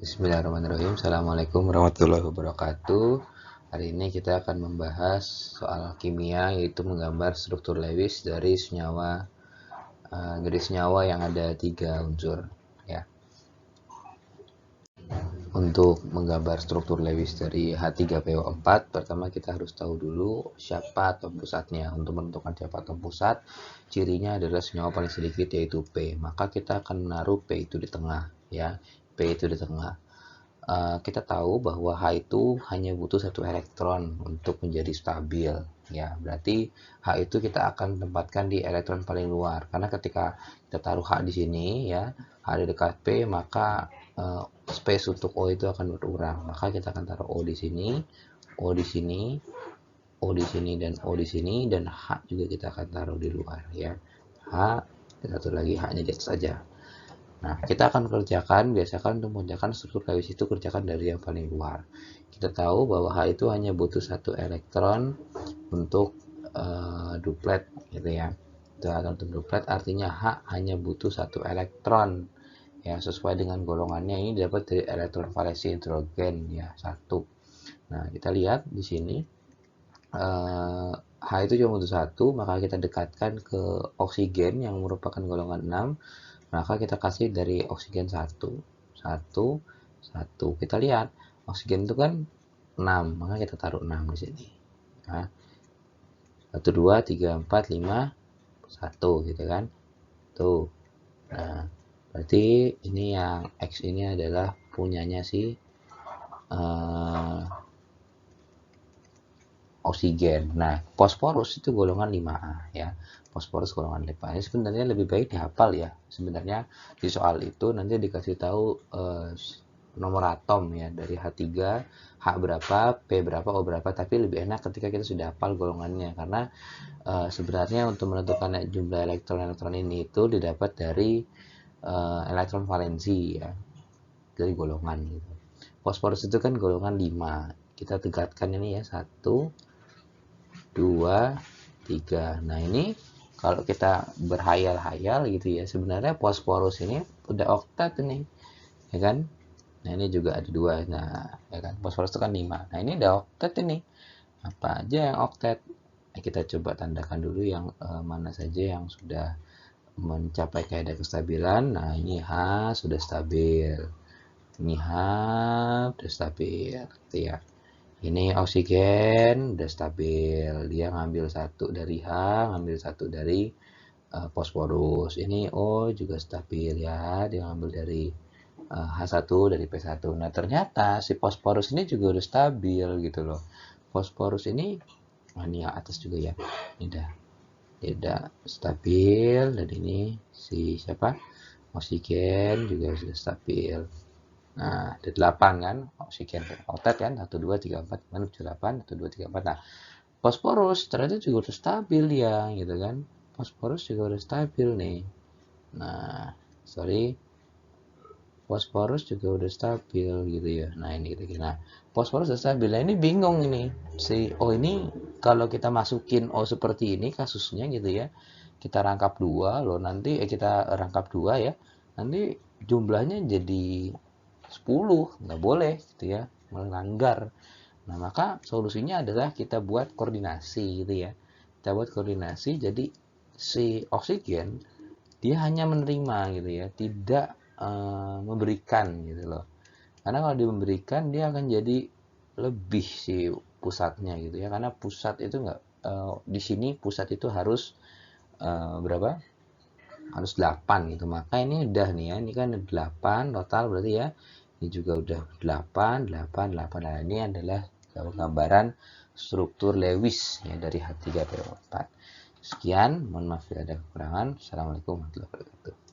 Bismillahirrahmanirrahim. Assalamualaikum warahmatullahi wabarakatuh. Hari ini kita akan membahas soal kimia, yaitu menggambar struktur Lewis dari senyawa yang ada 3 unsur. Ya. Untuk menggambar struktur Lewis dari H3PO4, pertama kita harus tahu dulu siapa atom pusatnya. Untuk menentukan siapa atom pusat, cirinya adalah senyawa paling sedikit yaitu P. Maka kita akan menaruh P itu di tengah, ya. P itu di tengah. Kita tahu bahwa H itu hanya butuh 1 elektron untuk menjadi stabil, ya. Berarti H itu kita akan tempatkan di elektron paling luar, karena ketika kita taruh H di sini, ya, H di dekat P, maka space untuk O itu akan berkurang. Maka kita akan taruh O di sini, O di sini, O di sini, dan O di sini, dan H juga kita akan taruh di luar, ya. H, satu lagi H-nya di atas saja. Nah, kita akan biasakan untuk mengerjakan struktur Lewis itu kerjakan dari yang paling luar. Kita tahu bahwa H itu hanya butuh 1 elektron untuk duplet, gitu ya. Untuk duplet artinya H hanya butuh 1 elektron, ya, sesuai dengan golongannya ini dapat dari elektron valensi hidrogen, ya, 1. Nah, kita lihat di sini H itu cuma butuh 1, maka kita dekatkan ke oksigen yang merupakan golongan 6. Maka kita kasih dari oksigen 1, 1, 1. Kita lihat, oksigen itu kan 6, maka kita taruh 6 di sini. Nah, 1, 2, 3, 4, 5, 1, gitu kan. Tuh. Nah, berarti ini yang X ini adalah punyanya si oksigen. Nah, fosforus itu golongan 5A, ya. Fosforus golongan 5A. Ini sebenarnya lebih baik dihafal, ya. Sebenarnya di soal itu nanti dikasih tahu nomor atom, ya, dari H3, H berapa, P berapa, O berapa, tapi lebih enak ketika kita sudah hafal golongannya, karena sebenarnya untuk menentukan jumlah elektron-elektron ini itu didapat dari elektron valensi, ya, dari golongan gitu. Fosforus itu kan golongan 5. Kita tegakkan ini, ya, 1, 2, 3. Nah, ini kalau kita berhayal-hayal gitu, ya, sebenarnya fosforus ini udah oktet ini, ya kan. Nah, ini juga ada 2. Nah, ya kan, fosforus itu kan 5. Nah, ini udah oktet ini. Apa aja yang oktet? Nah, kita coba tandakan dulu yang mana saja yang sudah mencapai kaidah kestabilan. Nah, ini H sudah stabil. Ini H sudah stabil, gitu ya. Ini oksigen udah stabil, dia ngambil 1 dari H, ngambil 1 dari fosforus. Ini O juga stabil, ya, dia ngambil dari H1 dari P1. Nah, ternyata si fosforus ini juga udah stabil gitu loh. Fosforus ini, ini yang atas juga, ya. Ini udah stabil, dan ini si siapa? Oksigen juga sudah stabil. Nah, ada 8 kan, oksigen oktet kan, 1, 2, 3, 4, 5, 6, 7, 8, 1, 2, 3, 4. Nah, fosforus ternyata juga udah stabil dia, gitu kan. Fosforus juga udah stabil nih. Nah, fosforus juga udah stabil gitu ya. Nah, ini kita kira. Nah, fosforus udah stabil. Nah, ini bingung ini. Ini kalau kita masukin O seperti ini kasusnya gitu ya. Kita rangkap 2 loh, nanti kita rangkap 2, ya. Nanti jumlahnya jadi 10, nggak boleh gitu ya, melanggar. Nah, maka solusinya adalah kita buat koordinasi gitu ya. Kita buat koordinasi, jadi si oksigen dia hanya menerima gitu ya, tidak memberikan gitu loh. Karena kalau dia memberikan, dia akan jadi lebih si pusatnya gitu ya, karena pusat itu nggak di sini pusat itu harus berapa? Harus 8 gitu. Maka ini udah nih ya, ini kan 8 total berarti ya. Ini juga udah 8, 8, 8. Nah, ini adalah gambaran struktur Lewis ya dari H3PO4. Sekian, mohon maaf bila ada kekurangan. Assalamualaikum warahmatullahi wabarakatuh.